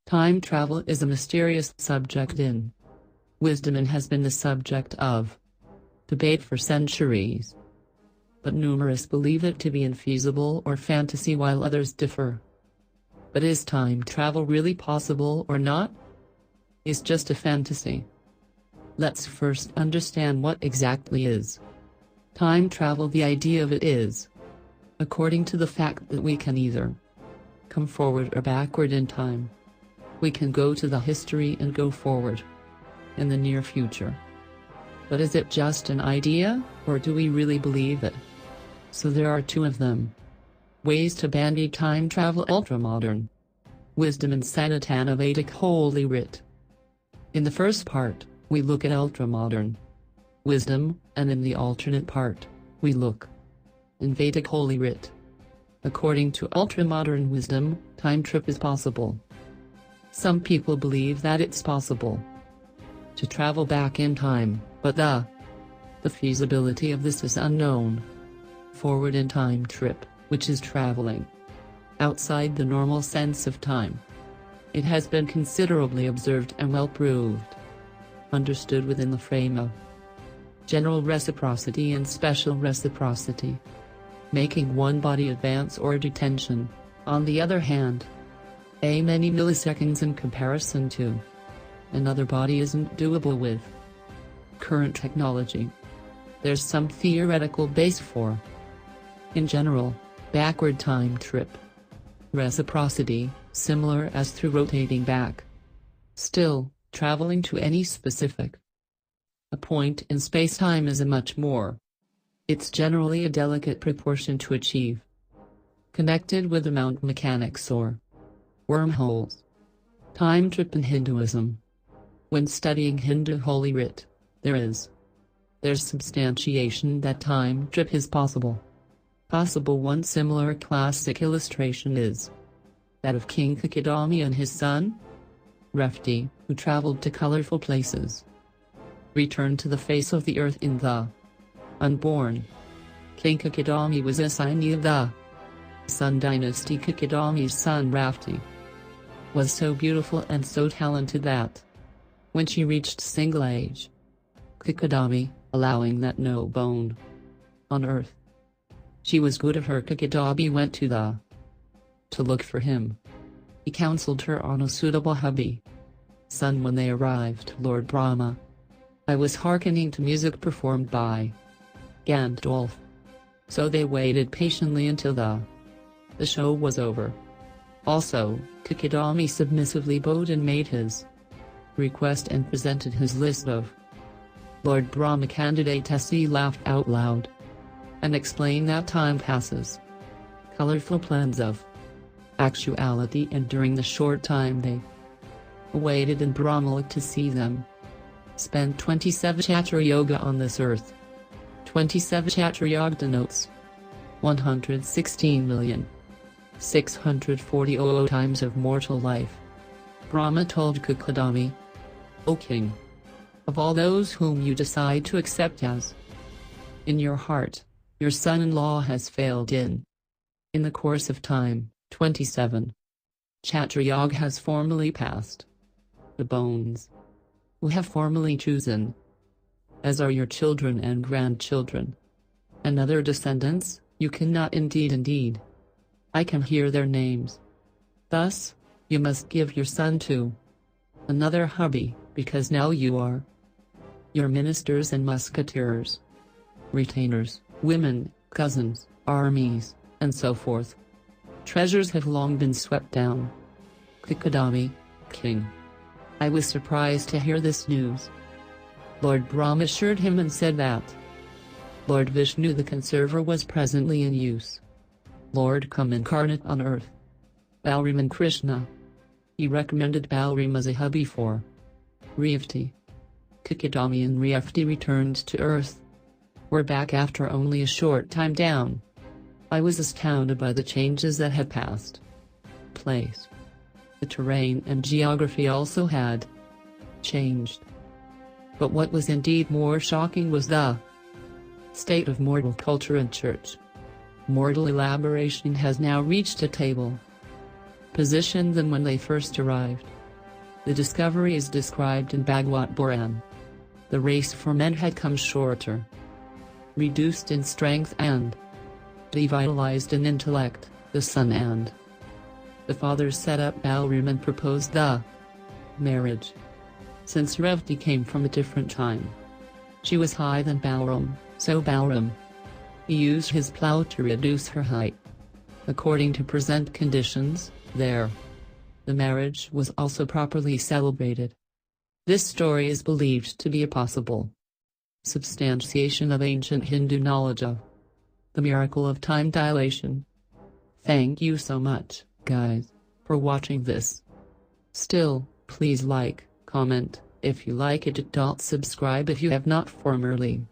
Time travel is a mysterious subject in wisdom and has been the subject of debate for centuries. But numerous believe it to be infeasible or fantasy while others differ. But is time travel really possible or not? Is just a fantasy? Let's first understand what exactly is time travel. The idea of it is, according to the fact that we can either come forward or backward in time. We can go to the history and go forward in the near future. But is it just an idea, or do we really believe it? So there are two of them. Ways to bandy time travel: ultramodern wisdom and Sanatana Vedic Holy Writ. In the first part, we look at ultramodern wisdom, and in the alternate part, we look in Vedic Holy Writ. According to ultramodern wisdom, time trip is possible. Some people believe that it's possible to travel back in time, but the feasibility of this is unknown. Forward in time trip, which is traveling outside the normal sense of time. It has been considerably observed and well proved, understood within the frame of general reciprocity and special reciprocity, making one body advance or detention, on the other hand, a many milliseconds in comparison to another body isn't doable with current technology. There's some theoretical base for, in general, backward time trip reciprocity, similar as through rotating back. Still, traveling to any specific a point in space-time is a much more. It's generally a delicate proportion to achieve, connected with amount mechanics or wormholes. Time trip in Hinduism. When studying Hindu Holy Writ, there's substantiation that time trip is possible. One similar classic illustration is that of King Kakadami and his son, Refti, who traveled to colorful places, returned to the face of the earth in the unborn. King Kakadami was a Saini of the Sun dynasty. Kakadami's son Rafti was so beautiful and so talented that, when she reached single age, Kakadami, allowing that no bone on earth, she was good of her. Kakadami went to look for him. He counseled her on a suitable hubby. Son, when they arrived, Lord Brahma, I was hearkening to music performed by Gandalf. So they waited patiently until the show was over. Also, Kakadami submissively bowed and made his request and presented his list of Lord Brahma candidates. He laughed out loud and explained that time passes. Colorful plans of actuality, and during the short time they awaited in Brahma to see them spend 27 Chatra Yoga on this earth. 27 Chatra Yoga denotes 116,640,000 times of mortal life. Brahma told Kakadami, O king, of all those whom you decide to accept as in your heart, your son-in-law has failed in the course of time. 27 Chatra Yoga has formally passed. The bones who have formally chosen, as are your children and grandchildren and other descendants, you cannot indeed, I can hear their names. Thus, you must give your son to another hubby, because now you are your ministers and musketeers, retainers, women, cousins, armies, and so forth. Treasures have long been swept down. Kakadami, king. I was surprised to hear this news. Lord Brahma assured him and said that Lord Vishnu the conserver was presently in use. Lord come incarnate on earth. Balram and Krishna. He recommended Balram as a hubby for Revti. Kakadami and Revti returned to earth. We're back after only a short time down. I was astounded by the changes that had passed place. The terrain and geography also had changed. But what was indeed more shocking was the state of mortal culture and church. Mortal elaboration has now reached a table position than when they first arrived. The discovery is described in Bhagwat Puran. The race for men had come shorter, reduced in strength and devitalized in intellect. The son and the fathers set up Balaram and proposed the marriage. Since Revati came from a different time, she was higher than Balaram, so Balaram used his plough to reduce her height. According to present conditions, the marriage was also properly celebrated. This story is believed to be a possible substantiation of ancient Hindu knowledge of the miracle of time dilation. Thank you so much, guys, for watching this. Still, please like, comment if you like it, subscribe if you have not formerly.